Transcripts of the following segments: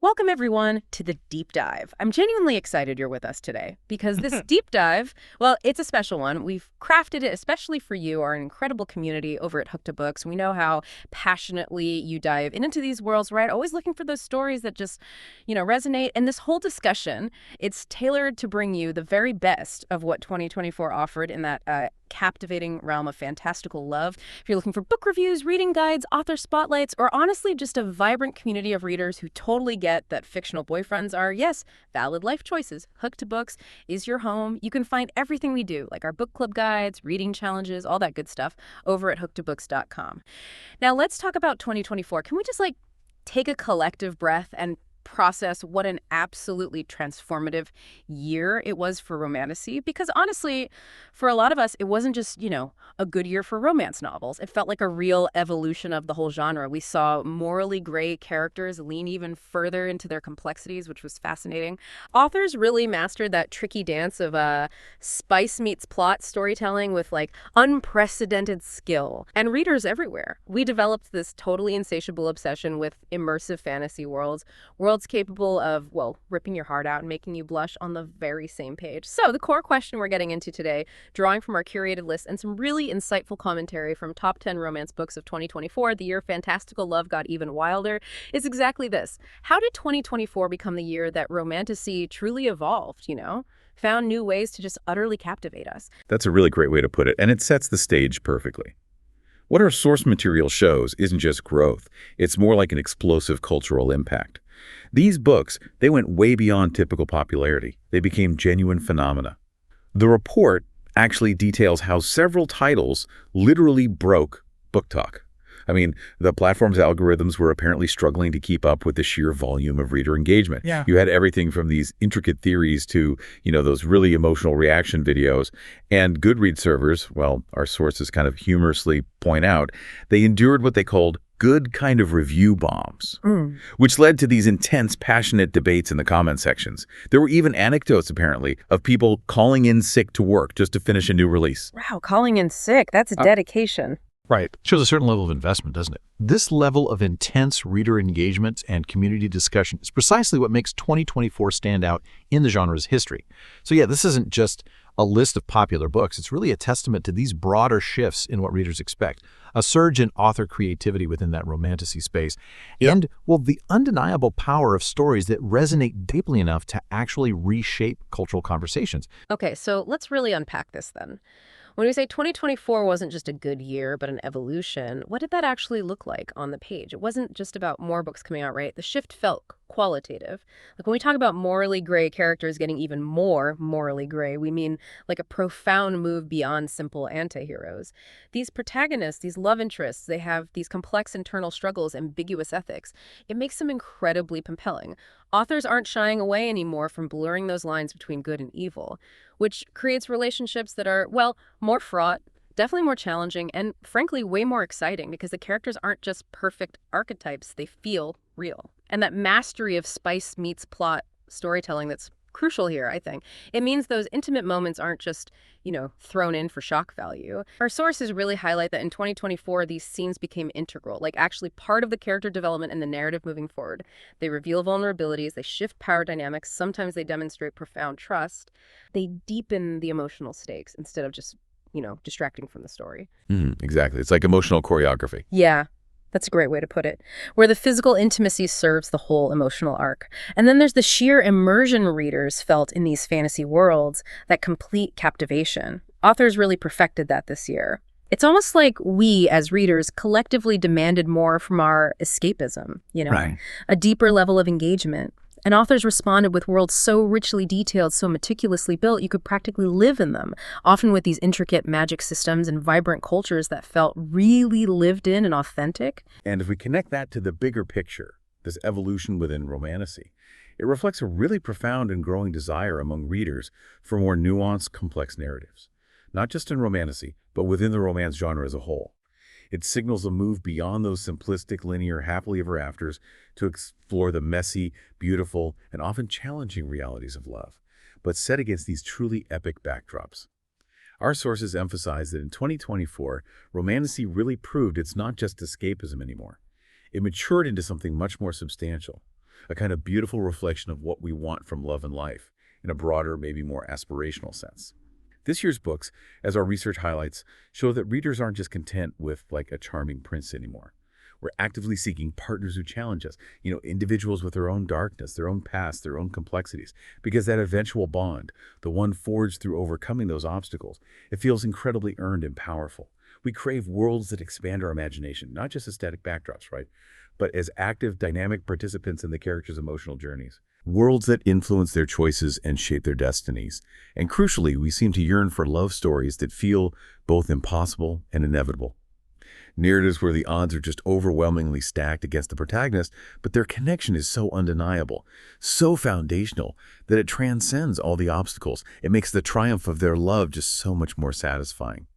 Welcome, everyone, to the deep dive. I'm genuinely excited you're with us today because this deep dive, well, it's a special one. We've crafted it especially for you, our incredible community over at Hook to Books. We know how passionately you dive into these worlds, right? Always looking for those stories that just, resonate. And this whole discussion, it's tailored to bring you the very best of what 2024 offered in that captivating realm of fantastical love. If you're looking for book reviews, reading guides, author spotlights, or honestly just a vibrant community of readers who totally get that fictional boyfriends are, yes, valid life choices, Hook to Books is your home. You can find everything we do, like our book club guides, reading challenges, all that good stuff, over at hooktobooks.com. Now let's talk about 2024. Can we just take a collective breath and process what an absolutely transformative year it was for romantasy? Because honestly, for a lot of us, it wasn't just, a good year for romance novels. It felt like a real evolution of the whole genre. We saw morally gray characters lean even further into their complexities, which was fascinating. Authors really mastered that tricky dance of spice meets plot storytelling with unprecedented skill. And readers everywhere. We developed this totally insatiable obsession with immersive fantasy worlds capable of, well, ripping your heart out and making you blush on the very same page. So the core question we're getting into today, drawing from our curated list and some really insightful commentary from top 10 romance books of 2024, the year fantastical love got even wilder, is exactly this. How did 2024 become the year that romantasy truly evolved, found new ways to just utterly captivate us? That's a really great way to put it, and it sets the stage perfectly. What our source material shows isn't just growth, it's more like an explosive cultural impact. These books, they went way beyond typical popularity. They became genuine phenomena. The report actually details how several titles literally broke BookTok. I mean, the platform's algorithms were apparently struggling to keep up with the sheer volume of reader engagement. Yeah. You had everything from these intricate theories to, those really emotional reaction videos. And Goodreads servers, well, our sources kind of humorously point out, they endured what they called good kind of review bombs, which led to these intense, passionate debates in the comment sections. There were even anecdotes, apparently, of people calling in sick to work just to finish a new release. Wow, calling in sick, that's a dedication. Right. Shows a certain level of investment, doesn't it? This level of intense reader engagement and community discussion is precisely what makes 2024 stand out in the genre's history. So yeah, this isn't just a list of popular books. It's really a testament to these broader shifts in what readers expect, a surge in author creativity within that romantasy space, and, well, the undeniable power of stories that resonate deeply enough to actually reshape cultural conversations. Okay, so let's really unpack this then. When we say 2024 wasn't just a good year, but an evolution, what did that actually look like on the page? It wasn't just about more books coming out, right? The shift felt qualitative. Like when we talk about morally gray characters getting even more morally gray, we mean like a profound move beyond simple anti-heroes. These protagonists, these love interests, they have these complex internal struggles, ambiguous ethics. It makes them incredibly compelling. Authors aren't shying away anymore from blurring those lines between good and evil, which creates relationships that are, well, more fraught, definitely more challenging, and frankly, way more exciting because the characters aren't just perfect archetypes, they feel real. And that mastery of spice meets plot storytelling that's crucial here, I think. It means those intimate moments aren't just, thrown in for shock value. Our sources really highlight that in 2024, these scenes became integral, like actually part of the character development and the narrative moving forward. They reveal vulnerabilities, they shift power dynamics, sometimes they demonstrate profound trust. They deepen the emotional stakes instead of just, distracting from the story. Exactly. It's like emotional choreography. Yeah. That's a great way to put it, where the physical intimacy serves the whole emotional arc. And then there's the sheer immersion readers felt in these fantasy worlds, that complete captivation. Authors really perfected that this year. It's almost like we, as readers, collectively demanded more from our escapism, Right. A deeper level of engagement. And authors responded with worlds so richly detailed, so meticulously built, you could practically live in them, often with these intricate magic systems and vibrant cultures that felt really lived in and authentic. And if we connect that to the bigger picture, this evolution within romantasy, it reflects a really profound and growing desire among readers for more nuanced, complex narratives. Not just in romantasy, but within the romance genre as a whole. It signals a move beyond those simplistic, linear, happily ever afters to explore the messy, beautiful, and often challenging realities of love, but set against these truly epic backdrops. Our sources emphasize that in 2024, romantasy really proved it's not just escapism anymore. It matured into something much more substantial, a kind of beautiful reflection of what we want from love and life in a broader, maybe more aspirational sense. This year's books, as our research highlights, show that readers aren't just content with like a charming prince anymore. We're actively seeking partners who challenge us, individuals with their own darkness, their own past, their own complexities, because that eventual bond, the one forged through overcoming those obstacles, it feels incredibly earned and powerful. We crave worlds that expand our imagination, not just as static backdrops, right? But as active, dynamic participants in the characters' emotional journeys. Worlds that influence their choices and shape their destinies. And crucially, we seem to yearn for love stories that feel both impossible and inevitable. Narratives where the odds are just overwhelmingly stacked against the protagonist, but their connection is so undeniable, so foundational, that it transcends all the obstacles. It makes the triumph of their love just so much more satisfying.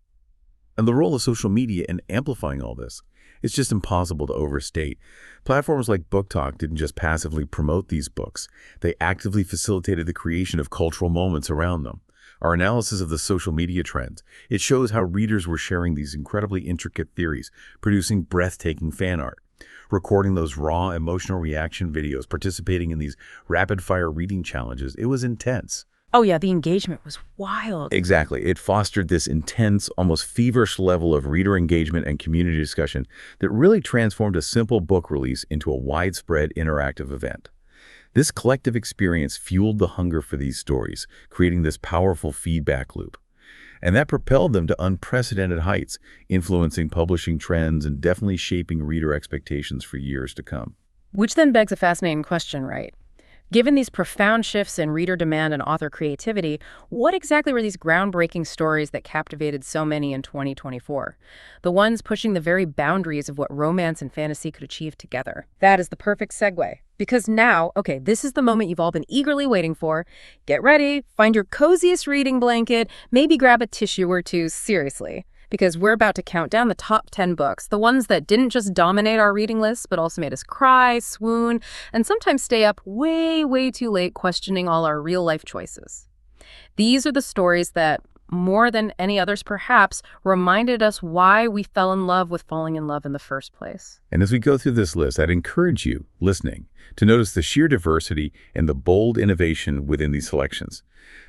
And the role of social media in amplifying all this, it's just impossible to overstate. Platforms like BookTok didn't just passively promote these books. They actively facilitated the creation of cultural moments around them. Our analysis of the social media trends, it shows how readers were sharing these incredibly intricate theories, producing breathtaking fan art, recording those raw emotional reaction videos, participating in these rapid-fire reading challenges. It was intense. Oh yeah, the engagement was wild. Exactly. It fostered this intense, almost feverish level of reader engagement and community discussion that really transformed a simple book release into a widespread interactive event. This collective experience fueled the hunger for these stories, creating this powerful feedback loop. And that propelled them to unprecedented heights, influencing publishing trends and definitely shaping reader expectations for years to come. Which then begs a fascinating question, right? Given these profound shifts in reader demand and author creativity, what exactly were these groundbreaking stories that captivated so many in 2024? The ones pushing the very boundaries of what romance and fantasy could achieve together. That is the perfect segue. Because now, okay, this is the moment you've all been eagerly waiting for. Get ready, find your coziest reading blanket, maybe grab a tissue or two, seriously. Because we're about to count down the top 10 books, the ones that didn't just dominate our reading lists, but also made us cry, swoon, and sometimes stay up way, way too late questioning all our real-life choices. These are the stories that, more than any others perhaps, reminded us why we fell in love with falling in love in the first place. And as we go through this list, I'd encourage you, listening, to notice the sheer diversity and the bold innovation within these selections.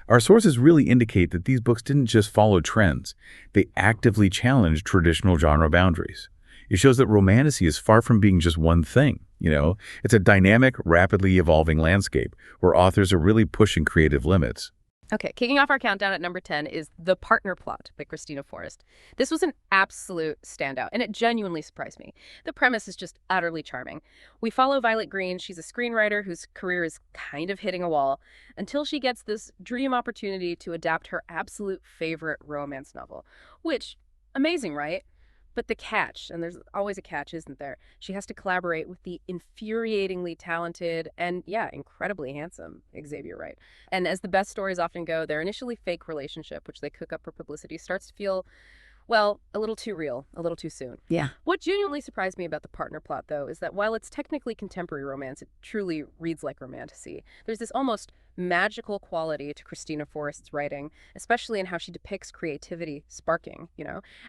Our sources really indicate that these books didn't just follow trends. They actively challenged traditional genre boundaries. It shows that romantasy is far from being just one thing. It's a dynamic, rapidly evolving landscape where authors are really pushing creative limits. Okay, kicking off our countdown at number 10 is The Partner Plot by Christina Forrest. This was an absolute standout, and it genuinely surprised me. The premise is just utterly charming. We follow Violet Green. She's a screenwriter whose career is kind of hitting a wall until she gets this dream opportunity to adapt her absolute favorite romance novel, which, amazing, right? But the catch, and there's always a catch, isn't there? She has to collaborate with the infuriatingly talented and, yeah, incredibly handsome Xavier Wright. And as the best stories often go, their initially fake relationship, which they cook up for publicity, starts to feel, well, a little too real, a little too soon. Yeah. What genuinely surprised me about The Partner Plot, though, is that while it's technically contemporary romance, it truly reads like romantasy. There's this almost magical quality to Christina Forrest's writing, especially in how she depicts creativity sparking,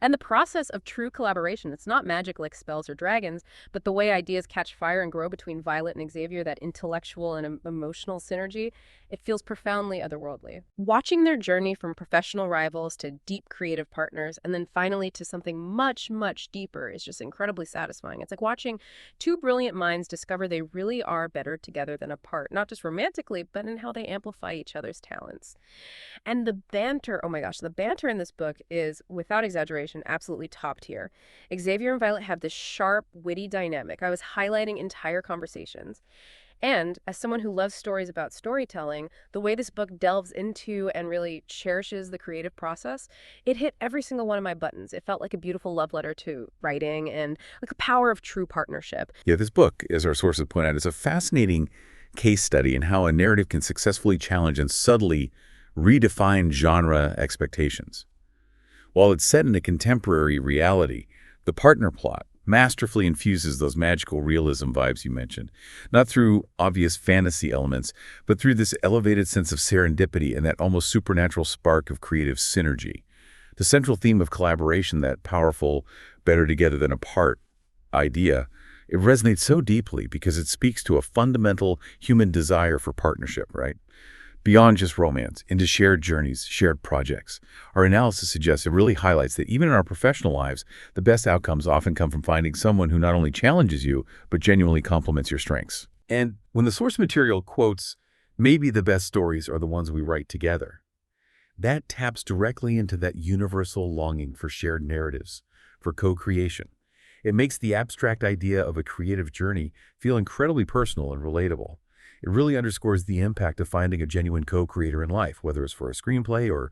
and the process of true collaboration. It's not magic like spells or dragons, but the way ideas catch fire and grow between Violet and Xavier, that intellectual and emotional synergy, it feels profoundly otherworldly. Watching their journey from professional rivals to deep creative partners, and then finally to something much, much deeper is just incredibly satisfying. It's like watching two brilliant minds discover they really are better together than apart, not just romantically, but in how they amplify each other's talents. And the banter, oh my gosh, the banter in this book is, without exaggeration, absolutely top tier. Xavier and Violet have this sharp, witty dynamic. I was highlighting entire conversations. And as someone who loves stories about storytelling, the way this book delves into and really cherishes the creative process, it hit every single one of my buttons. It felt like a beautiful love letter to writing and like the power of true partnership. Yeah, this book, as our sources point out, is a fascinating case study in how a narrative can successfully challenge and subtly redefine genre expectations. While it's set in a contemporary reality, The Partner Plot masterfully infuses those magical realism vibes you mentioned, not through obvious fantasy elements, but through this elevated sense of serendipity and that almost supernatural spark of creative synergy. The central theme of collaboration, that powerful, better together than apart idea, It resonates so deeply because it speaks to a fundamental human desire for partnership, right? Beyond just romance, into shared journeys, shared projects. Our analysis suggests it really highlights that even in our professional lives, the best outcomes often come from finding someone who not only challenges you, but genuinely complements your strengths. And when the source material quotes, "Maybe the best stories are the ones we write together," that taps directly into that universal longing for shared narratives, for co-creation. It makes the abstract idea of a creative journey feel incredibly personal and relatable. It really underscores the impact of finding a genuine co-creator in life, whether it's for a screenplay or,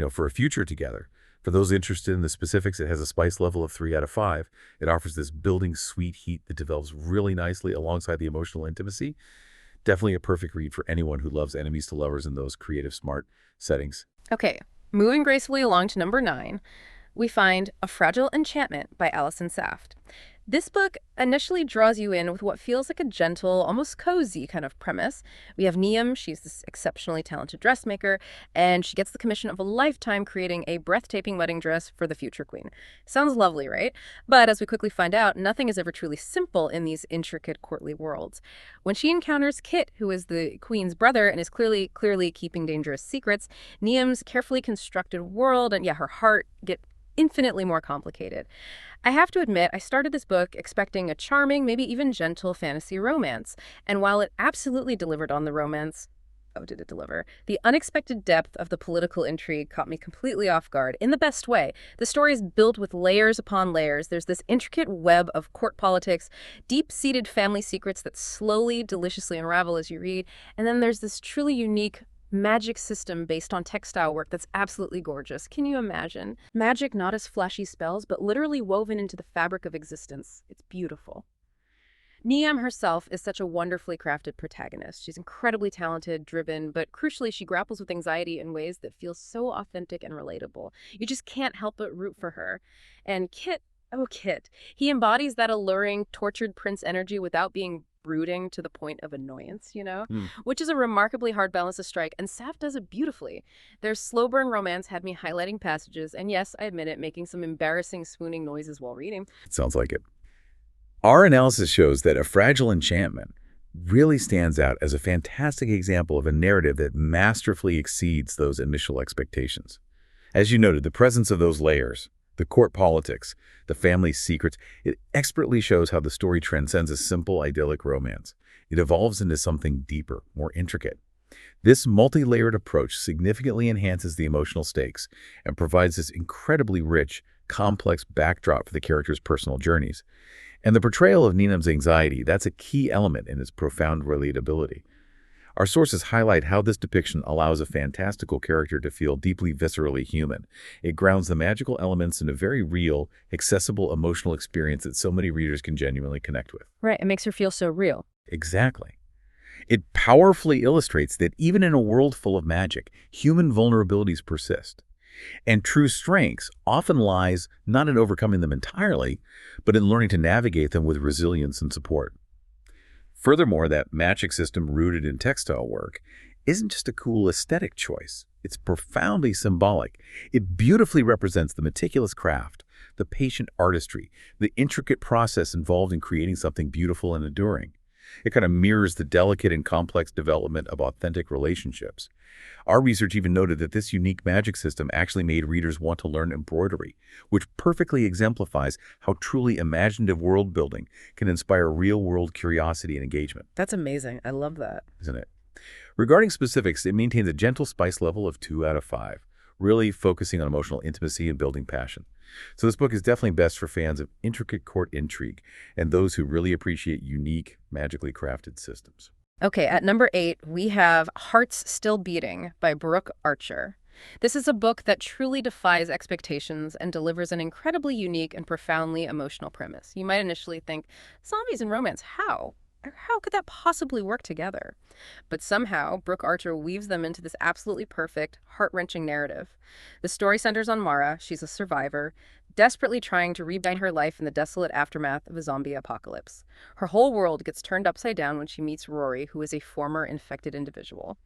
for a future together. For those interested in the specifics, it has a spice level of 3 out of 5. It offers this building sweet heat that develops really nicely alongside the emotional intimacy. Definitely a perfect read for anyone who loves enemies to lovers in those creative, smart settings. Okay, moving gracefully along to number 9, we find A Fragile Enchantment by Allison Saft. This book initially draws you in with what feels like a gentle, almost cozy kind of premise. We have Niamh, she's this exceptionally talented dressmaker, and she gets the commission of a lifetime creating a breathtaking wedding dress for the future queen. Sounds lovely, right? But as we quickly find out, nothing is ever truly simple in these intricate courtly worlds. When she encounters Kit, who is the queen's brother and is clearly keeping dangerous secrets, Niamh's carefully constructed world and her heart get infinitely more complicated. I have to admit, I started this book expecting a charming, maybe even gentle fantasy romance. And while it absolutely delivered on the romance, oh, did it deliver? The unexpected depth of the political intrigue caught me completely off guard, in the best way. The story is built with layers upon layers. There's this intricate web of court politics, deep-seated family secrets that slowly, deliciously unravel as you read. And then there's this truly unique magic system based on textile work that's absolutely gorgeous. Can you imagine? Magic not as flashy spells, but literally woven into the fabric of existence. It's beautiful. Niamh herself is such a wonderfully crafted protagonist. She's incredibly talented, driven, but crucially, she grapples with anxiety in ways that feel so authentic and relatable. You just can't help but root for her. And Kit, he embodies that alluring, tortured prince energy without being brooding to the point of annoyance, which is a remarkably hard balance to strike, and Saft does it beautifully. Their slow burn romance had me highlighting passages, and yes, I admit it, making some embarrassing swooning noises while reading. It sounds like it. Our analysis shows that A Fragile Enchantment really stands out as a fantastic example of a narrative that masterfully exceeds those initial expectations. As you noted, the presence of those layers, the court politics, the family secrets, it expertly shows how the story transcends a simple, idyllic romance. It evolves into something deeper, more intricate. This multi-layered approach significantly enhances the emotional stakes and provides this incredibly rich, complex backdrop for the characters' personal journeys. And the portrayal of Niamh's anxiety, that's a key element in its profound relatability. Our sources highlight how this depiction allows a fantastical character to feel deeply viscerally human. It grounds the magical elements in a very real, accessible emotional experience that so many readers can genuinely connect with. Right, it makes her feel so real. Exactly. It powerfully illustrates that even in a world full of magic, human vulnerabilities persist. And true strengths often lies not in overcoming them entirely, but in learning to navigate them with resilience and support. Furthermore, that magic system rooted in textile work isn't just a cool aesthetic choice. It's profoundly symbolic. It beautifully represents the meticulous craft, the patient artistry, the intricate process involved in creating something beautiful and enduring. It kind of mirrors the delicate and complex development of authentic relationships. Our research even noted that this unique magic system actually made readers want to learn embroidery, which perfectly exemplifies how truly imaginative world building can inspire real-world curiosity and engagement. That's amazing. I love that. Isn't it? Regarding specifics, it maintains a gentle spice level of 2 out of 5, really focusing on emotional intimacy and building passion. So this book is definitely best for fans of intricate court intrigue and those who really appreciate unique, magically crafted systems. Okay, at number 8, we have Hearts Still Beating by Brooke Archer. This is a book that truly defies expectations and delivers an incredibly unique and profoundly emotional premise. You might initially think, zombies and romance, how? How could that possibly work together? But somehow, Brooke Archer weaves them into this absolutely perfect, heart-wrenching narrative. The story centers on Mara. She's a survivor, desperately trying to rebuild her life in the desolate aftermath of a zombie apocalypse. Her whole world gets turned upside down when she meets Rory, who is a former infected individual.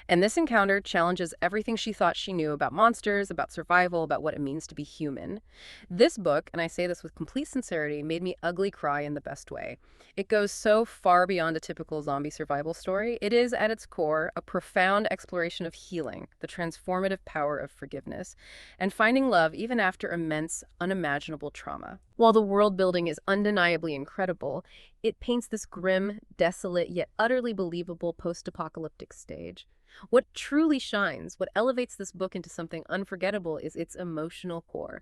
And this encounter challenges everything she thought she knew about monsters, about survival, about what it means to be human. This book, and I say this with complete sincerity, made me ugly cry in the best way. It goes so far beyond a typical zombie survival story. It is, at its core, a profound exploration of healing, the transformative power of forgiveness, and finding love even after immense, unimaginable trauma. While the world building is undeniably incredible, it paints this grim, desolate, yet utterly believable post-apocalyptic stage. What truly shines, what elevates this book into something unforgettable, is its emotional core.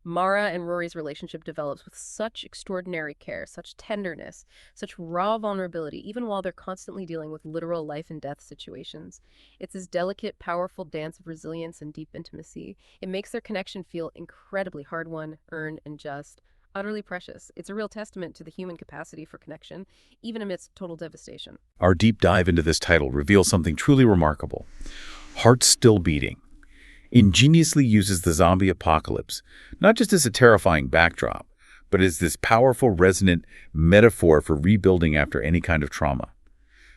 Mara and Rory's relationship develops with such extraordinary care, such tenderness, such raw vulnerability, even while they're constantly dealing with literal life and death situations. It's this delicate, powerful dance of resilience and deep intimacy. It makes their connection feel incredibly hard-won, earned, and just, utterly precious. It's a real testament to the human capacity for connection, even amidst total devastation. Our deep dive into this title reveals something truly remarkable. Hearts Still Beating ingeniously uses the zombie apocalypse, not just as a terrifying backdrop, but as this powerful, resonant metaphor for rebuilding after any kind of trauma.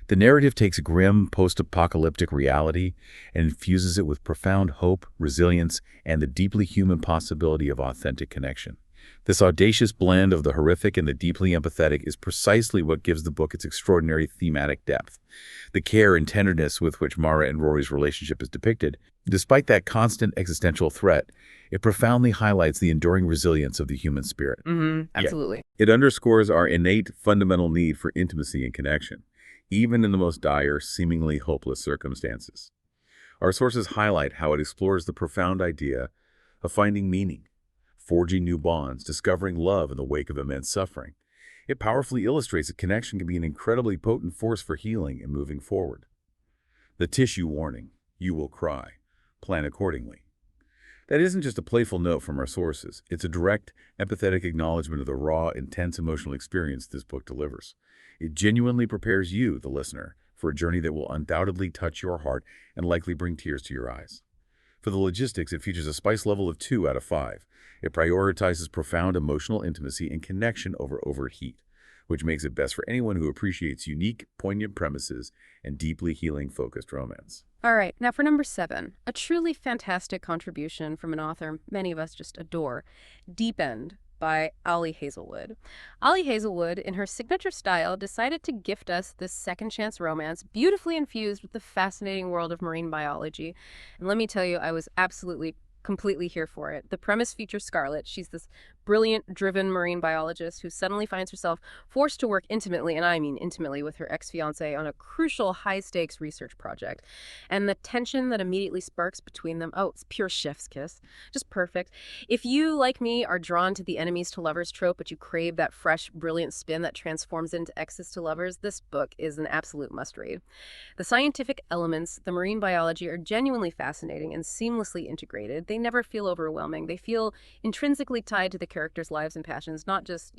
The narrative takes grim, post-apocalyptic reality and infuses it with profound hope, resilience, and the deeply human possibility of authentic connection. This audacious blend of the horrific and the deeply empathetic is precisely what gives the book its extraordinary thematic depth. The care and tenderness with which Mara and Rory's relationship is depicted, despite that constant existential threat, it profoundly highlights the enduring resilience of the human spirit. Absolutely. It underscores our innate, fundamental need for intimacy and connection, even in the most dire, seemingly hopeless circumstances. Our sources highlight how it explores the profound idea of finding meaning, forging new bonds, discovering love in the wake of immense suffering. It powerfully illustrates that connection can be an incredibly potent force for healing and moving forward. The tissue warning, you will cry. Plan accordingly. That isn't just a playful note from our sources. It's a direct, empathetic acknowledgement of the raw, intense emotional experience this book delivers. It genuinely prepares you, the listener, for a journey that will undoubtedly touch your heart and likely bring tears to your eyes. For the logistics, it features a spice level of 2 out of 5. It prioritizes profound emotional intimacy and connection over overheat, which makes it best for anyone who appreciates unique, poignant premises and deeply healing-focused romance. All right, now for number 7, a truly fantastic contribution from an author many of us just adore, Deep End by Hazelwood. Hazelwood, in her signature style, decided to gift us this second chance romance, beautifully infused with the fascinating world of marine biology. And let me tell you, I was absolutely completely here for it. The premise features Scarlett. She's this brilliant, driven marine biologist who suddenly finds herself forced to work intimately, and I mean intimately, with her ex-fiancé on a crucial, high-stakes research project. And the tension that immediately sparks between them, oh, it's pure chef's kiss. Just perfect. If you, like me, are drawn to the enemies to lovers trope, but you crave that fresh, brilliant spin that transforms into exes to lovers, this book is an absolute must-read. The scientific elements, the marine biology, are genuinely fascinating and seamlessly integrated. They never feel overwhelming. They feel intrinsically tied to the characters' lives and passions, not just,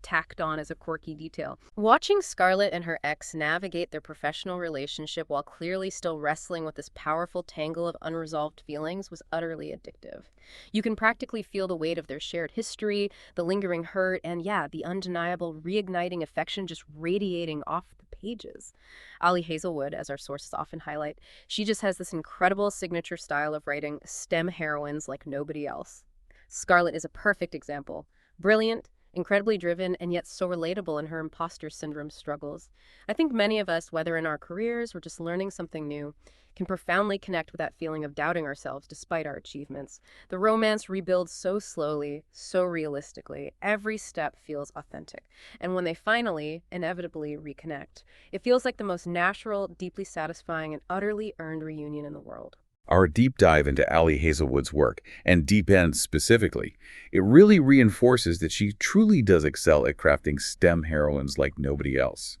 tacked on as a quirky detail. Watching Scarlett and her ex navigate their professional relationship while clearly still wrestling with this powerful tangle of unresolved feelings was utterly addictive. You can practically feel the weight of their shared history, the lingering hurt, and the undeniable reigniting affection just radiating off the pages. Hazelwood, as our sources often highlight, she just has this incredible signature style of writing STEM heroines like nobody else. Scarlett is a perfect example. Brilliant, incredibly driven, and yet so relatable in her imposter syndrome struggles. I think many of us, whether in our careers or just learning something new, can profoundly connect with that feeling of doubting ourselves despite our achievements. The romance rebuilds so slowly, so realistically. Every step feels authentic. And when they finally, inevitably reconnect, it feels like the most natural, deeply satisfying, and utterly earned reunion in the world. Our deep dive into Hazelwood's work, and Deep End specifically, it really reinforces that she truly does excel at crafting STEM heroines like nobody else.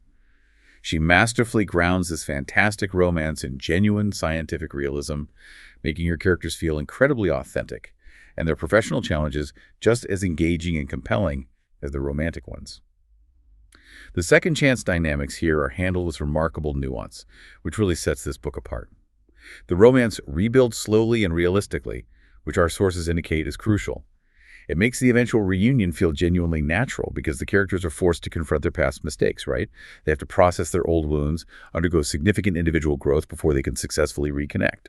She masterfully grounds this fantastic romance in genuine scientific realism, making her characters feel incredibly authentic, and their professional challenges just as engaging and compelling as the romantic ones. The second chance dynamics here are handled with remarkable nuance, which really sets this book apart. The romance rebuilds slowly and realistically, which our sources indicate is crucial. It makes the eventual reunion feel genuinely natural because the characters are forced to confront their past mistakes, right? They have to process their old wounds, undergo significant individual growth before they can successfully reconnect.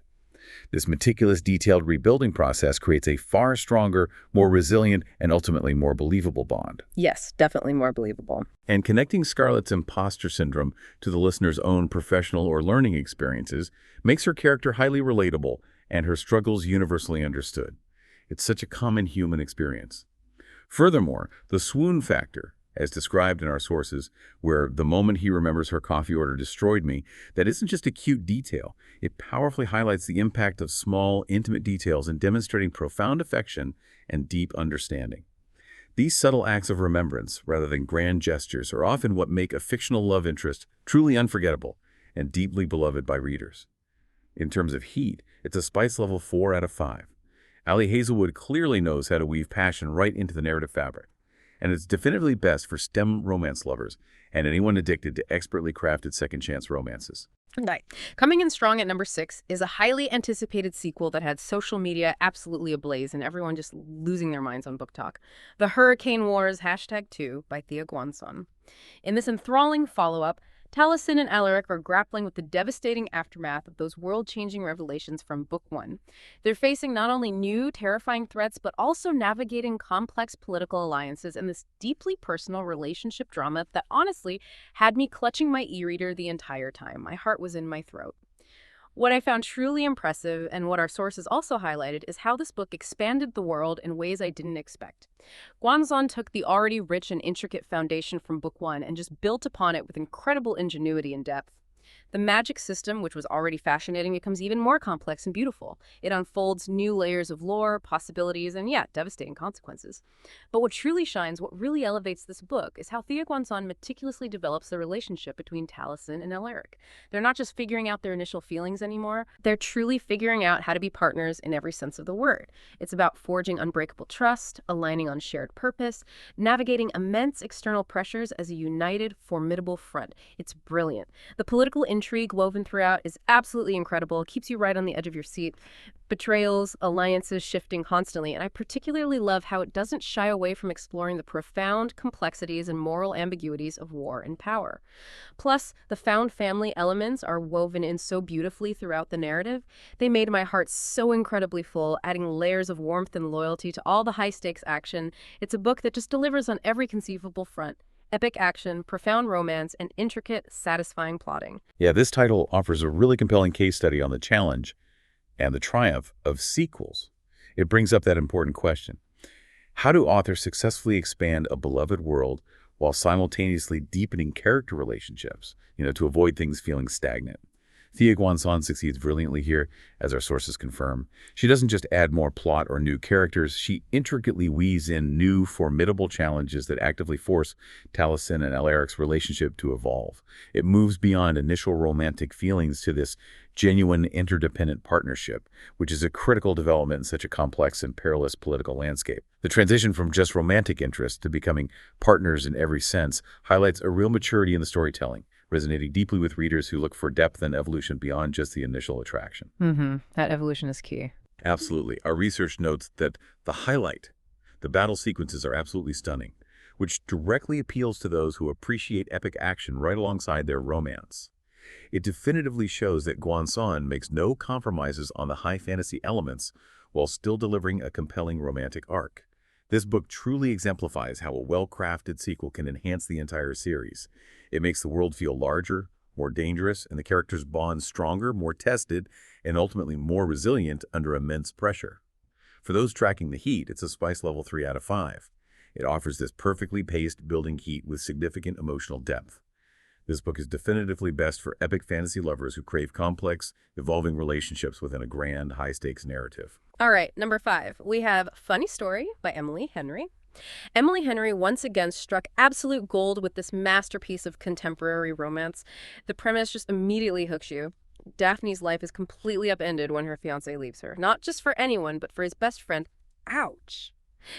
This meticulous, detailed rebuilding process creates a far stronger, more resilient, and ultimately more believable bond. Yes, definitely more believable. And connecting Scarlett's imposter syndrome to the listener's own professional or learning experiences makes her character highly relatable and her struggles universally understood. It's such a common human experience. Furthermore, the swoon factor, as described in our sources, where the moment he remembers her coffee order destroyed me, that isn't just a cute detail. It powerfully highlights the impact of small, intimate details in demonstrating profound affection and deep understanding. These subtle acts of remembrance, rather than grand gestures, are often what make a fictional love interest truly unforgettable and deeply beloved by readers. In terms of heat, it's a spice level 4 out of 5. Hazelwood clearly knows how to weave passion right into the narrative fabric, and it's definitively best for STEM romance lovers and anyone addicted to expertly crafted second-chance romances. Right. Coming in strong at number 6 is a highly anticipated sequel that had social media absolutely ablaze and everyone just losing their minds on BookTok. The Hurricane Wars #2 by Thea Guanson. In this enthralling follow-up, Taliesin and Alaric are grappling with the devastating aftermath of those world-changing revelations from Book 1. They're facing not only new, terrifying threats, but also navigating complex political alliances and this deeply personal relationship drama that honestly had me clutching my e-reader the entire time. My heart was in my throat. What I found truly impressive, and what our sources also highlighted, is how this book expanded the world in ways I didn't expect. Guanzon took the already rich and intricate foundation from Book 1 and just built upon it with incredible ingenuity and depth. The magic system, which was already fascinating, becomes even more complex and beautiful. It unfolds new layers of lore, possibilities, and devastating consequences. But what truly shines, what really elevates this book, is how Thea Guanzon meticulously develops the relationship between Taliesin and Alaric. They're not just figuring out their initial feelings anymore, they're truly figuring out how to be partners in every sense of the word. It's about forging unbreakable trust, aligning on shared purpose, navigating immense external pressures as a united, formidable front. It's brilliant. The political intrigue woven throughout is absolutely incredible. It keeps you right on the edge of your seat. Betrayals, alliances shifting constantly, and I particularly love how it doesn't shy away from exploring the profound complexities and moral ambiguities of war and power. Plus, the found family elements are woven in so beautifully throughout the narrative. They made my heart so incredibly full, adding layers of warmth and loyalty to all the high-stakes action. It's a book that just delivers on every conceivable front. Epic action, profound romance, and intricate, satisfying plotting. Yeah, this title offers a really compelling case study on the challenge and the triumph of sequels. It brings up that important question. How do authors successfully expand a beloved world while simultaneously deepening character relationships, to avoid things feeling stagnant? Thea Guanzon succeeds brilliantly here, as our sources confirm. She doesn't just add more plot or new characters, she intricately weaves in new, formidable challenges that actively force Taliesin and Alaric's relationship to evolve. It moves beyond initial romantic feelings to this genuine interdependent partnership, which is a critical development in such a complex and perilous political landscape. The transition from just romantic interest to becoming partners in every sense highlights a real maturity in the storytelling, resonating deeply with readers who look for depth and evolution beyond just the initial attraction. That evolution is key. Absolutely. Our research notes that the battle sequences are absolutely stunning, which directly appeals to those who appreciate epic action right alongside their romance. It definitively shows that Guanzon makes no compromises on the high fantasy elements while still delivering a compelling romantic arc. This book truly exemplifies how a well-crafted sequel can enhance the entire series. It makes the world feel larger, more dangerous, and the characters' bonds stronger, more tested, and ultimately more resilient under immense pressure. For those tracking the heat, it's a spice level 3 out of 5. It offers this perfectly paced building heat with significant emotional depth. This book is definitively best for epic fantasy lovers who crave complex, evolving relationships within a grand, high-stakes narrative. All right, number 5, we have Funny Story by Emily Henry. Emily Henry once again struck absolute gold with this masterpiece of contemporary romance. The premise just immediately hooks you. Daphne's life is completely upended when her fiancé leaves her. Not just for anyone, but for his best friend. Ouch.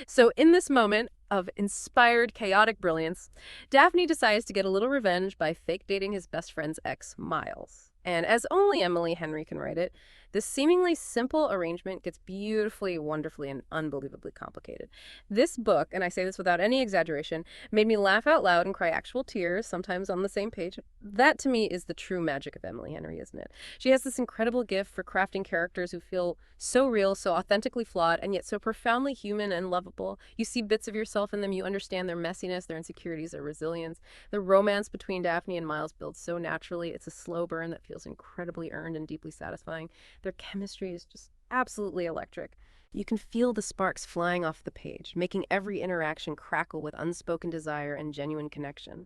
So in this moment of inspired, chaotic brilliance, Daphne decides to get a little revenge by fake dating his best friend's ex, Miles. And as only Emily Henry can write it, this seemingly simple arrangement gets beautifully, wonderfully, and unbelievably complicated. This book, and I say this without any exaggeration, made me laugh out loud and cry actual tears, sometimes on the same page. That, to me, is the true magic of Emily Henry, isn't it? She has this incredible gift for crafting characters who feel so real, so authentically flawed, and yet so profoundly human and lovable. You see bits of yourself in them, you understand their messiness, their insecurities, their resilience. The romance between Daphne and Miles builds so naturally. It's a slow burn that feels incredibly earned and deeply satisfying. Their chemistry is just absolutely electric. You can feel the sparks flying off the page, making every interaction crackle with unspoken desire and genuine connection.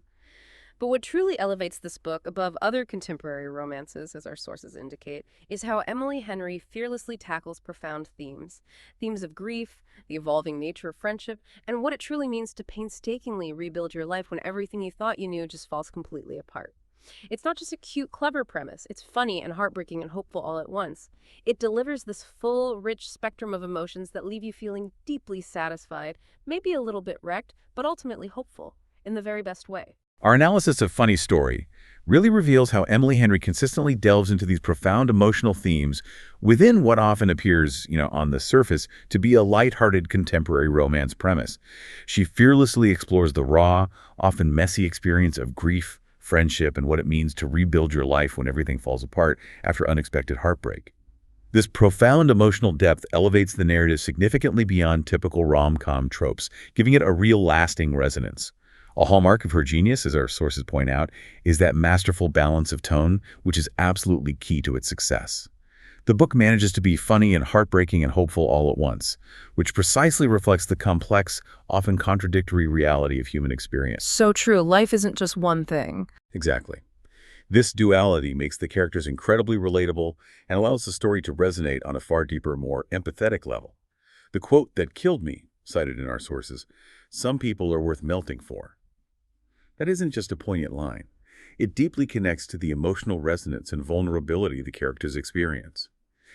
But what truly elevates this book above other contemporary romances, as our sources indicate, is how Emily Henry fearlessly tackles profound themes. Themes of grief, the evolving nature of friendship, and what it truly means to painstakingly rebuild your life when everything you thought you knew just falls completely apart. It's not just a cute, clever premise. It's funny and heartbreaking and hopeful all at once. It delivers this full, rich spectrum of emotions that leave you feeling deeply satisfied, maybe a little bit wrecked, but ultimately hopeful, in the very best way. Our analysis of Funny Story really reveals how Emily Henry consistently delves into these profound emotional themes within what often appears, on the surface, to be a lighthearted contemporary romance premise. She fearlessly explores the raw, often messy experience of grief, friendship, and what it means to rebuild your life when everything falls apart after unexpected heartbreak. This profound emotional depth elevates the narrative significantly beyond typical rom-com tropes, giving it a real lasting resonance. A hallmark of her genius, as our sources point out, is that masterful balance of tone, which is absolutely key to its success. The book manages to be funny and heartbreaking and hopeful all at once, which precisely reflects the complex, often contradictory reality of human experience. So true. Life isn't just one thing. Exactly. This duality makes the characters incredibly relatable and allows the story to resonate on a far deeper, more empathetic level. The quote that killed me, cited in our sources, "Some people are worth melting for." That isn't just a poignant line. It deeply connects to the emotional resonance and vulnerability the characters experience.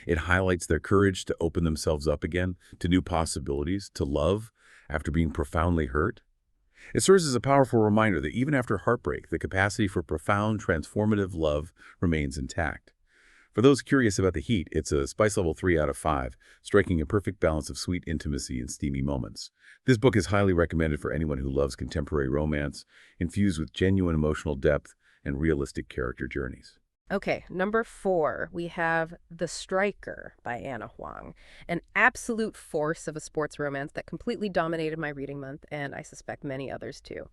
It highlights their courage to open themselves up again to new possibilities, to love after being profoundly hurt. It serves as a powerful reminder that even after heartbreak, the capacity for profound, transformative love remains intact. For those curious about the heat, it's a spice level 3 out of 5, striking a perfect balance of sweet intimacy and steamy moments. This book is highly recommended for anyone who loves contemporary romance, infused with genuine emotional depth and realistic character journeys. Okay, number 4, we have The Striker by Anna Huang, an absolute force of a sports romance that completely dominated my reading month, and I suspect many others too.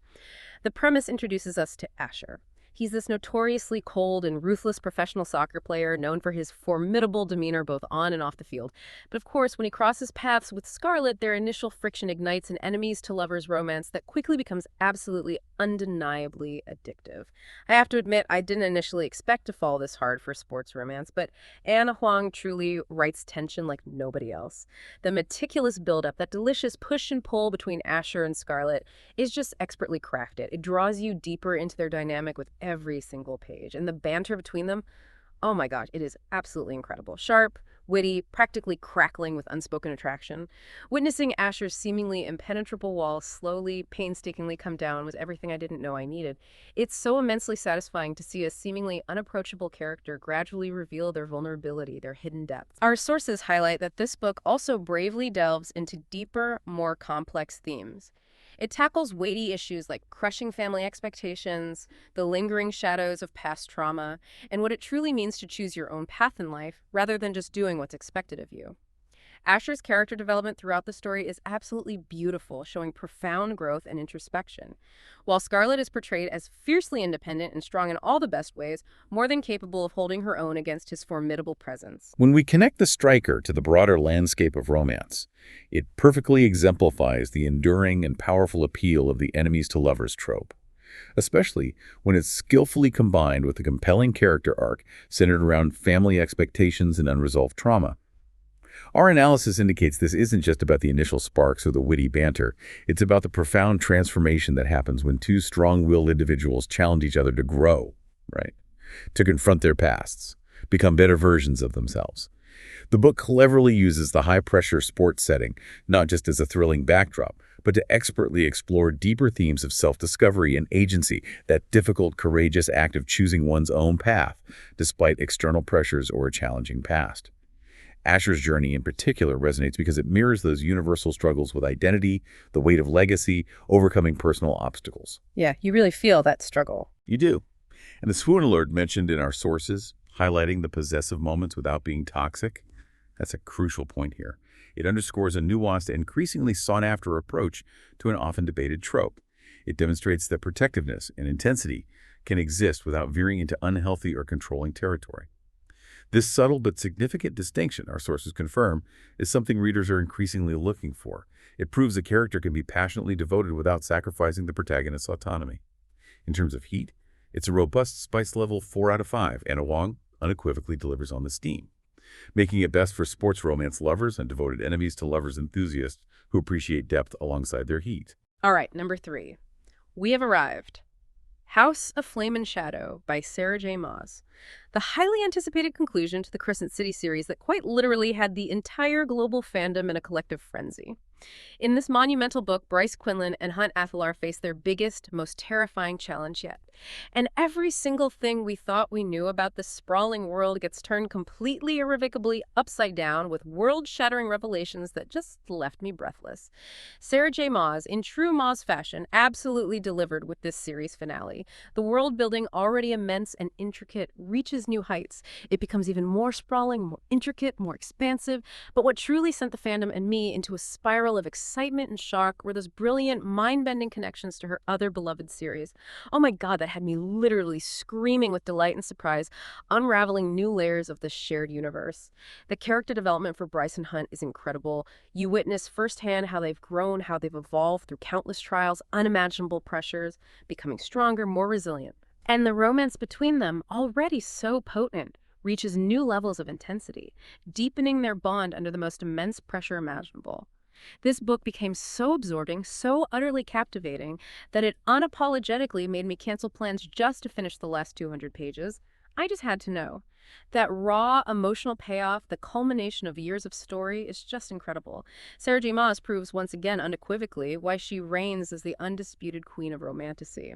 The premise introduces us to Asher. He's this notoriously cold and ruthless professional soccer player known for his formidable demeanor both on and off the field. But of course, when he crosses paths with Scarlett, their initial friction ignites an enemies-to-lovers romance that quickly becomes absolutely undeniably addictive. I have to admit, I didn't initially expect to fall this hard for sports romance, but Anna Huang truly writes tension like nobody else. The meticulous build-up, that delicious push and pull between Asher and Scarlett, is just expertly crafted. It draws you deeper into their dynamic with every single page. And the banter between them, oh my gosh, it is absolutely incredible. Sharp, witty, practically crackling with unspoken attraction. Witnessing Asher's seemingly impenetrable wall slowly, painstakingly come down was everything I didn't know I needed. It's so immensely satisfying to see a seemingly unapproachable character gradually reveal their vulnerability, their hidden depths. Our sources highlight that this book also bravely delves into deeper, more complex themes. It tackles weighty issues like crushing family expectations, the lingering shadows of past trauma, and what it truly means to choose your own path in life rather than just doing what's expected of you. Asher's character development throughout the story is absolutely beautiful, showing profound growth and introspection, while Scarlett is portrayed as fiercely independent and strong in all the best ways, more than capable of holding her own against his formidable presence. When we connect the striker to the broader landscape of romance, it perfectly exemplifies the enduring and powerful appeal of the enemies-to-lovers trope, especially when it's skillfully combined with a compelling character arc centered around family expectations and unresolved trauma. Our analysis indicates this isn't just about the initial sparks or the witty banter. It's about the profound transformation that happens when two strong-willed individuals challenge each other to grow, right? To confront their pasts, become better versions of themselves. The book cleverly uses the high-pressure sports setting, not just as a thrilling backdrop, but to expertly explore deeper themes of self-discovery and agency, that difficult, courageous act of choosing one's own path, despite external pressures or a challenging past. Asher's journey in particular resonates because it mirrors those universal struggles with identity, the weight of legacy, overcoming personal obstacles. Yeah, you really feel that struggle. You do. And the swoon alert mentioned in our sources, highlighting the possessive moments without being toxic, that's a crucial point here. It underscores a nuanced and increasingly sought-after approach to an often debated trope. It demonstrates that protectiveness and intensity can exist without veering into unhealthy or controlling territory. This subtle but significant distinction, our sources confirm, is something readers are increasingly looking for. It proves a character can be passionately devoted without sacrificing the protagonist's autonomy. In terms of heat, it's a robust spice level 4 out of 5, and Huang unequivocally delivers on the steam, making it best for sports romance lovers and devoted enemies to lovers enthusiasts who appreciate depth alongside their heat. All right, number 3. We have arrived. House of Flame and Shadow by Sarah J. Maas. The highly anticipated conclusion to the Crescent City series that quite literally had the entire global fandom in a collective frenzy. In this monumental book, Bryce Quinlan and Hunt Athalar face their biggest, most terrifying challenge yet. And every single thing we thought we knew about this sprawling world gets turned completely irrevocably upside down with world-shattering revelations that just left me breathless. Sarah J. Maas, in true Maas fashion, absolutely delivered with this series finale. The world building, already immense and intricate, reaches new heights. It becomes even more sprawling, more intricate, more expansive. But what truly sent the fandom and me into a spiral of excitement and shock were those brilliant, mind-bending connections to her other beloved series. Oh my God, that had me literally screaming with delight and surprise, unraveling new layers of this shared universe. The character development for Bryce and Hunt is incredible. You witness firsthand how they've grown, how they've evolved through countless trials, unimaginable pressures, becoming stronger, more resilient. And the romance between them, already so potent, reaches new levels of intensity, deepening their bond under the most immense pressure imaginable. This book became so absorbing, so utterly captivating, that it unapologetically made me cancel plans just to finish the last 200 pages. I just had to know. That raw, emotional payoff, the culmination of years of story, is just incredible. Sarah J. Maas proves once again unequivocally why she reigns as the undisputed queen of romantasy.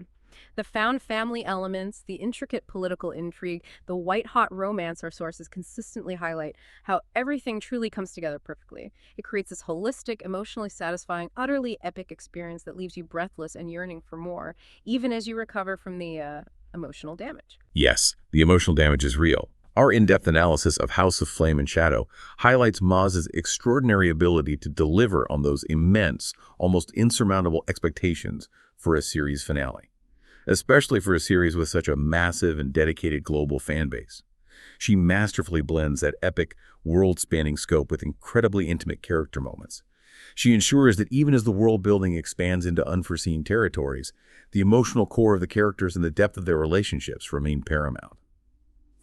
The found family elements, the intricate political intrigue, the white-hot romance our sources consistently highlight how everything truly comes together perfectly. It creates this holistic, emotionally satisfying, utterly epic experience that leaves you breathless and yearning for more, even as you recover from the emotional damage. Yes, the emotional damage is real. Our in-depth analysis of House of Flame and Shadow highlights Maas's extraordinary ability to deliver on those immense, almost insurmountable expectations for a series finale, especially for a series with such a massive and dedicated global fan base. She masterfully blends that epic, world-spanning scope with incredibly intimate character moments. She ensures that even as the world-building expands into unforeseen territories, the emotional core of the characters and the depth of their relationships remain paramount.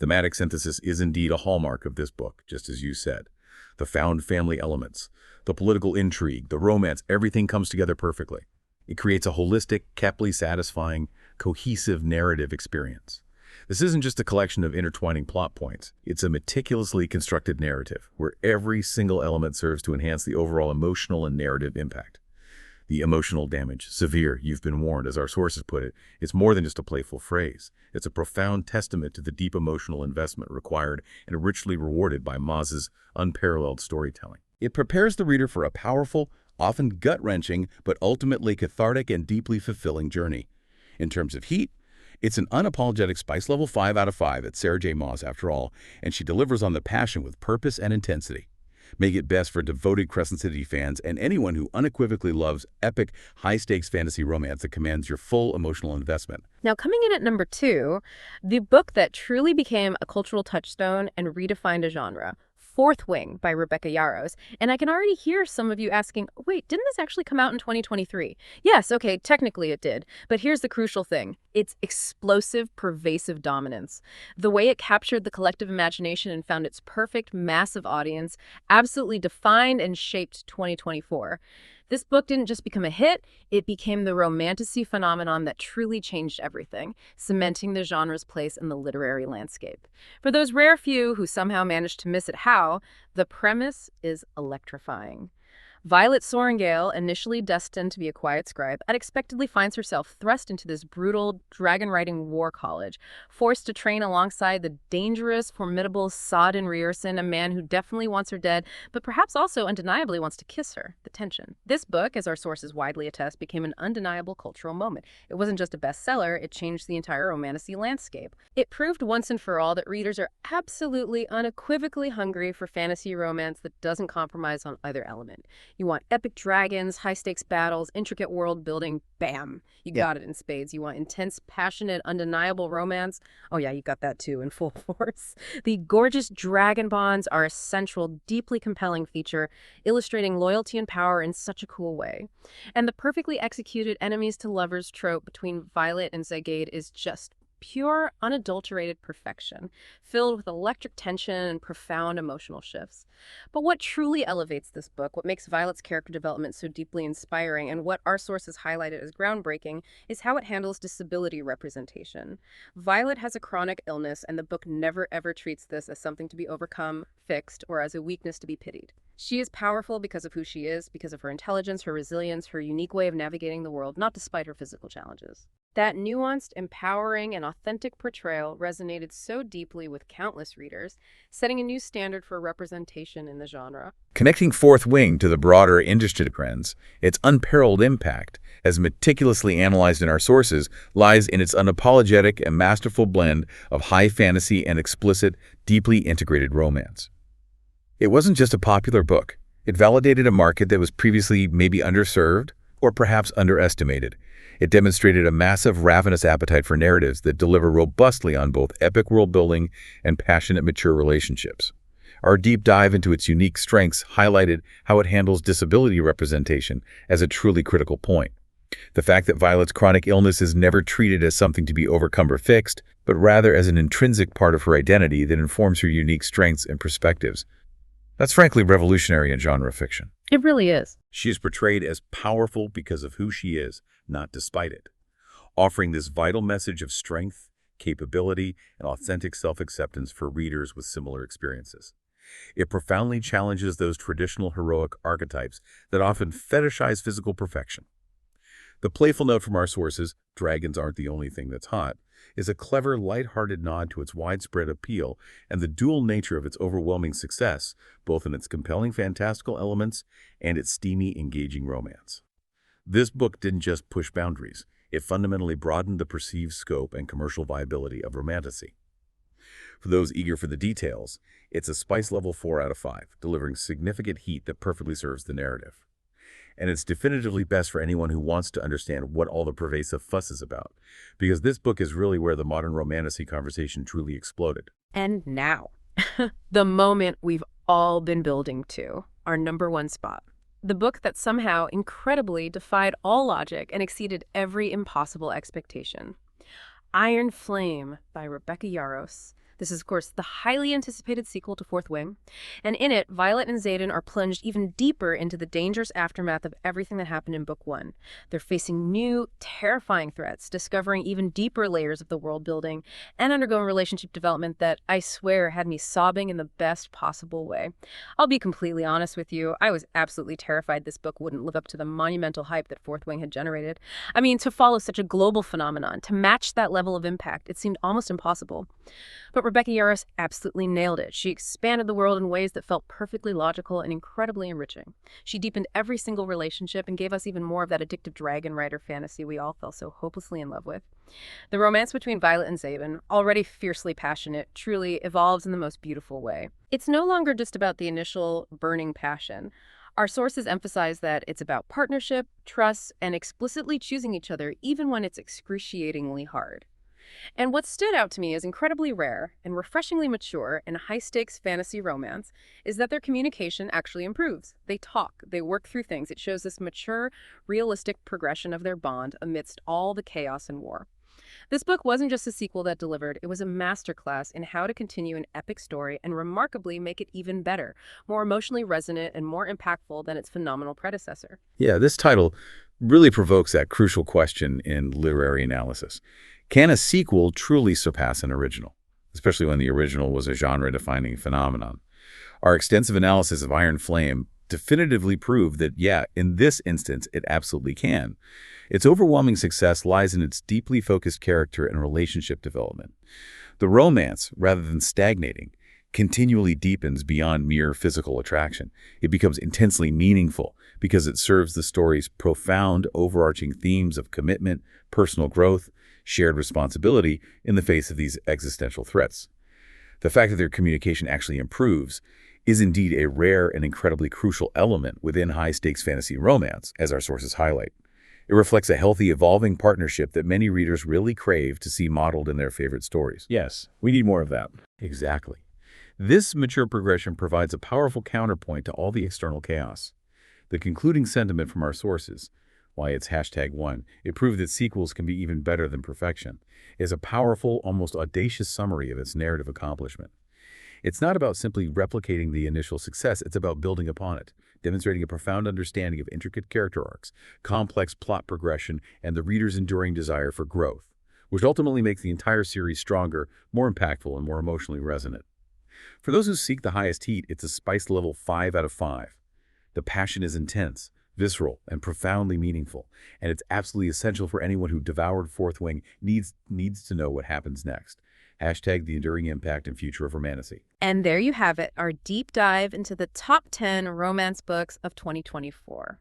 Thematic synthesis is indeed a hallmark of this book, just as you said. The found family elements, the political intrigue, the romance, everything comes together perfectly. It creates a holistic, caply satisfying, cohesive narrative experience. This isn't just a collection of intertwining plot points. It's a meticulously constructed narrative, where every single element serves to enhance the overall emotional and narrative impact. The emotional damage, severe, you've been warned, as our sources put it, is more than just a playful phrase. It's a profound testament to the deep emotional investment required and richly rewarded by Maas's unparalleled storytelling. It prepares the reader for a powerful, often gut-wrenching, but ultimately cathartic and deeply fulfilling journey. In terms of heat, it's an unapologetic spice level 5 out of 5 at Sarah J. Maas after all, and she delivers on the passion with purpose and intensity. Make it best for devoted Crescent City fans and anyone who unequivocally loves epic, high-stakes fantasy romance that commands your full emotional investment. Now, coming in at number 2, the book that truly became a cultural touchstone and redefined a genre, Fourth Wing by Rebecca Yarros. And I can already hear some of you asking, wait, didn't this actually come out in 2023? Yes, okay, technically it did. But here's the crucial thing. It's explosive, pervasive dominance. The way it captured the collective imagination and found its perfect, massive audience absolutely defined and shaped 2024. This book didn't just become a hit, it became the romantasy phenomenon that truly changed everything, cementing the genre's place in the literary landscape. For those rare few who somehow managed to miss it how, the premise is electrifying. Violet Sorrengail, initially destined to be a quiet scribe, unexpectedly finds herself thrust into this brutal, dragon-riding war college, forced to train alongside the dangerous, formidable Sodden Rierson, a man who definitely wants her dead, but perhaps also undeniably wants to kiss her. The tension. This book, as our sources widely attest, became an undeniable cultural moment. It wasn't just a bestseller, it changed the entire romantasy landscape. It proved once and for all that readers are absolutely, unequivocally hungry for fantasy romance that doesn't compromise on either element. You want epic dragons, high-stakes battles, intricate world building, bam. You got it in spades. You want intense, passionate, undeniable romance. Oh yeah, you got that too in full force. The gorgeous dragon bonds are a central, deeply compelling feature, illustrating loyalty and power in such a cool way. And the perfectly executed enemies to lovers trope between Violet and Zaigade is just pure, unadulterated perfection, filled with electric tension and profound emotional shifts. But what truly elevates this book, what makes Violet's character development so deeply inspiring, and what our sources highlighted as groundbreaking, is how it handles disability representation. Violet has a chronic illness, and the book never ever treats this as something to be overcome, fixed, or as a weakness to be pitied. She is powerful because of who she is, because of her intelligence, her resilience, her unique way of navigating the world, not despite her physical challenges. That nuanced, empowering, and authentic portrayal resonated so deeply with countless readers, setting a new standard for representation in the genre. Connecting Fourth Wing to the broader industry trends, its unparalleled impact, as meticulously analyzed in our sources, lies in its unapologetic and masterful blend of high fantasy and explicit, deeply integrated romance. It wasn't just a popular book. It validated a market that was previously maybe underserved or perhaps underestimated. It demonstrated a massive, ravenous appetite for narratives that deliver robustly on both epic world-building and passionate, mature relationships. Our deep dive into its unique strengths highlighted how it handles disability representation as a truly critical point. The fact that Violet's chronic illness is never treated as something to be overcome or fixed, but rather as an intrinsic part of her identity that informs her unique strengths and perspectives. That's frankly revolutionary in genre fiction. It really is. She is portrayed as powerful because of who she is, not despite it, offering this vital message of strength, capability, and authentic self-acceptance for readers with similar experiences. It profoundly challenges those traditional heroic archetypes that often fetishize physical perfection. The playful note from our sources, "Dragons aren't the only thing that's hot," is a clever, light-hearted nod to its widespread appeal and the dual nature of its overwhelming success, both in its compelling fantastical elements and its steamy, engaging romance. This book didn't just push boundaries, it fundamentally broadened the perceived scope and commercial viability of romantasy. For those eager for the details, it's a spice level 4 out of 5, delivering significant heat that perfectly serves the narrative. And it's definitively best for anyone who wants to understand what all the pervasive fuss is about, because this book is really where the modern romantasy conversation truly exploded. And now, the moment we've all been building to, our number one spot. The book that somehow incredibly defied all logic and exceeded every impossible expectation. Iron Flame by Rebecca Yarros. This is, of course, the highly anticipated sequel to Fourth Wing, and in it, Violet and Xaden are plunged even deeper into the dangerous aftermath of everything that happened in Book 1. They're facing new, terrifying threats, discovering even deeper layers of the world building, and undergoing relationship development that, I swear, had me sobbing in the best possible way. I'll be completely honest with you, I was absolutely terrified this book wouldn't live up to the monumental hype that Fourth Wing had generated. I mean, to follow such a global phenomenon, to match that level of impact, it seemed almost impossible. But Rebecca Yarros absolutely nailed it. She expanded the world in ways that felt perfectly logical and incredibly enriching. She deepened every single relationship and gave us even more of that addictive dragon rider fantasy we all fell so hopelessly in love with. The romance between Violet and Xaden, already fiercely passionate, truly evolves in the most beautiful way. It's no longer just about the initial burning passion. Our sources emphasize that it's about partnership, trust, and explicitly choosing each other even when it's excruciatingly hard. And what stood out to me as incredibly rare and refreshingly mature in high-stakes fantasy romance is that their communication actually improves. They talk, they work through things. It shows this mature, realistic progression of their bond amidst all the chaos and war. This book wasn't just a sequel that delivered, it was a masterclass in how to continue an epic story and remarkably make it even better, more emotionally resonant and more impactful than its phenomenal predecessor. Yeah, this title really provokes that crucial question in literary analysis. Can a sequel truly surpass an original, especially when the original was a genre-defining phenomenon? Our extensive analysis of Iron Flame definitively prove that, yeah, in this instance, it absolutely can. Its overwhelming success lies in its deeply focused character and relationship development. The romance, rather than stagnating, continually deepens beyond mere physical attraction. It becomes intensely meaningful because it serves the story's profound, overarching themes of commitment, personal growth, shared responsibility in the face of these existential threats. The fact that their communication actually improves is indeed a rare and incredibly crucial element within high-stakes fantasy romance, as our sources highlight. It reflects a healthy, evolving partnership that many readers really crave to see modeled in their favorite stories. Yes, we need more of that. Exactly. This mature progression provides a powerful counterpoint to all the external chaos. The concluding sentiment from our sources, why it's #1, it proved that sequels can be even better than perfection, is a powerful, almost audacious summary of its narrative accomplishment. It's not about simply replicating the initial success, it's about building upon it, demonstrating a profound understanding of intricate character arcs, complex plot progression, and the reader's enduring desire for growth, which ultimately makes the entire series stronger, more impactful, and more emotionally resonant. For those who seek the highest heat, it's a spice level 5 out of 5. The passion is intense, visceral, and profoundly meaningful, and it's absolutely essential for anyone who devoured Fourth Wing needs to know what happens next. #the enduring impact and future of romantasy. And there you have it, our deep dive into the top 10 romance books of 2024.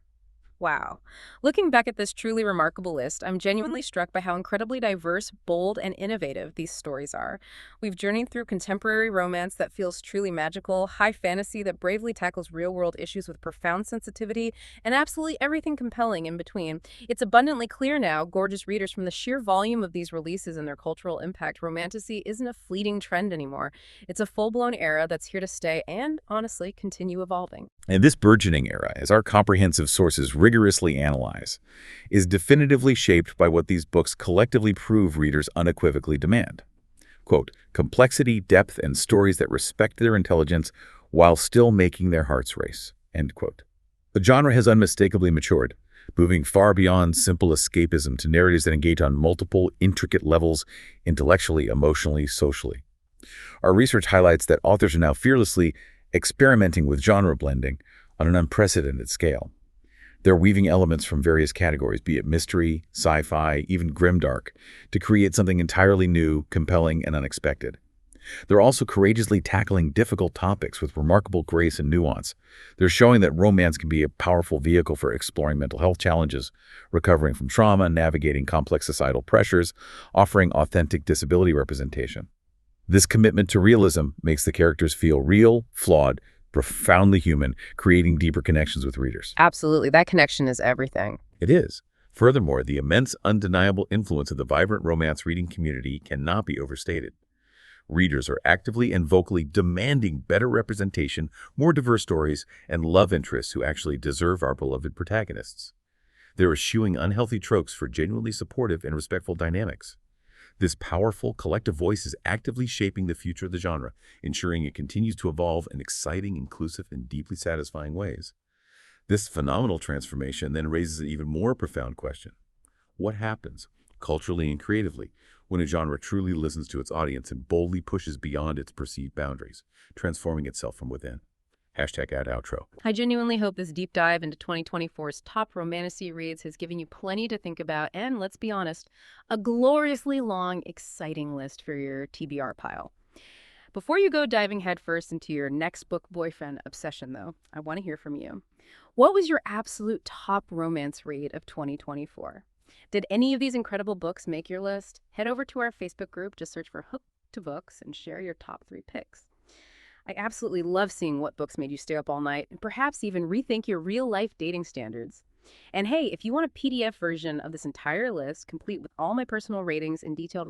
Wow. Looking back at this truly remarkable list, I'm genuinely struck by how incredibly diverse, bold, and innovative these stories are. We've journeyed through contemporary romance that feels truly magical, high fantasy that bravely tackles real-world issues with profound sensitivity, and absolutely everything compelling in between. It's abundantly clear now, gorgeous readers, from the sheer volume of these releases and their cultural impact, romantasy isn't a fleeting trend anymore. It's a full-blown era that's here to stay and, honestly, continue evolving. And this burgeoning era, as our comprehensive sources rigorously analyze, is definitively shaped by what these books collectively prove readers unequivocally demand. Quote, complexity, depth, and stories that respect their intelligence while still making their hearts race. End quote. The genre has unmistakably matured, moving far beyond simple escapism to narratives that engage on multiple, intricate levels, intellectually, emotionally, socially. Our research highlights that authors are now fearlessly experimenting with genre blending on an unprecedented scale. They're weaving elements from various categories, be it mystery, sci-fi, even grimdark, to create something entirely new, compelling, and unexpected. They're also courageously tackling difficult topics with remarkable grace and nuance. They're showing that romance can be a powerful vehicle for exploring mental health challenges, recovering from trauma, navigating complex societal pressures, offering authentic disability representation. This commitment to realism makes the characters feel real, flawed, profoundly human, creating deeper connections with readers. Absolutely. That connection is everything. It is. Furthermore, the immense, undeniable influence of the vibrant romance reading community cannot be overstated. Readers are actively and vocally demanding better representation, more diverse stories, and love interests who actually deserve our beloved protagonists. They're eschewing unhealthy tropes for genuinely supportive and respectful dynamics. This powerful, collective voice is actively shaping the future of the genre, ensuring it continues to evolve in exciting, inclusive, and deeply satisfying ways. This phenomenal transformation then raises an even more profound question. What happens, culturally and creatively, when a genre truly listens to its audience and boldly pushes beyond its perceived boundaries, transforming itself from within? #ad outro. I genuinely hope this deep dive into 2024's top romantasy reads has given you plenty to think about and, let's be honest, a gloriously long, exciting list for your TBR pile. Before you go diving headfirst into your next book boyfriend obsession, though, I want to hear from you. What was your absolute top romance read of 2024? Did any of these incredible books make your list? Head over to our Facebook group, just search for Hooked to Books, and share your top 3 picks. I absolutely love seeing what books made you stay up all night and perhaps even rethink your real-life dating standards. And hey, if you want a PDF version of this entire list, complete with all my personal ratings and detailed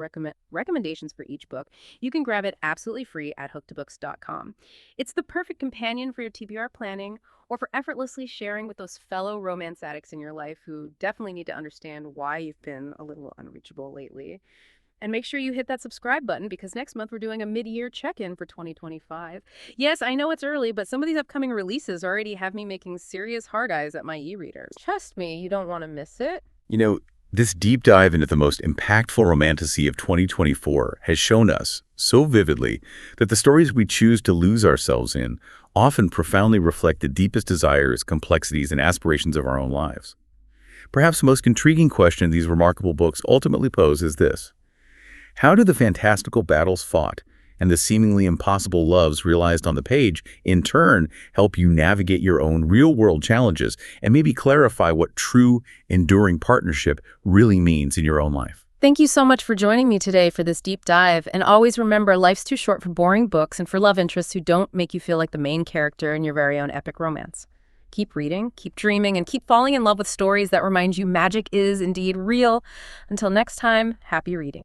recommendations for each book, you can grab it absolutely free at hookedtobooks.com. It's the perfect companion for your TBR planning or for effortlessly sharing with those fellow romance addicts in your life who definitely need to understand why you've been a little unreachable lately. And make sure you hit that subscribe button because next month we're doing a mid-year check-in for 2025. Yes, I know it's early, but some of these upcoming releases already have me making serious hard eyes at my e-reader. Trust me, you don't want to miss it. You know, This deep dive into the most impactful romantasy of 2024 has shown us, so vividly, that the stories we choose to lose ourselves in often profoundly reflect the deepest desires, complexities, and aspirations of our own lives. Perhaps the most intriguing question these remarkable books ultimately pose is this: how do the fantastical battles fought and the seemingly impossible loves realized on the page, in turn, help you navigate your own real-world challenges and maybe clarify what true, enduring partnership really means in your own life? Thank you so much for joining me today for this deep dive. And always remember, life's too short for boring books and for love interests who don't make you feel like the main character in your very own epic romance. Keep reading, keep dreaming, and keep falling in love with stories that remind you magic is indeed real. Until next time, happy reading.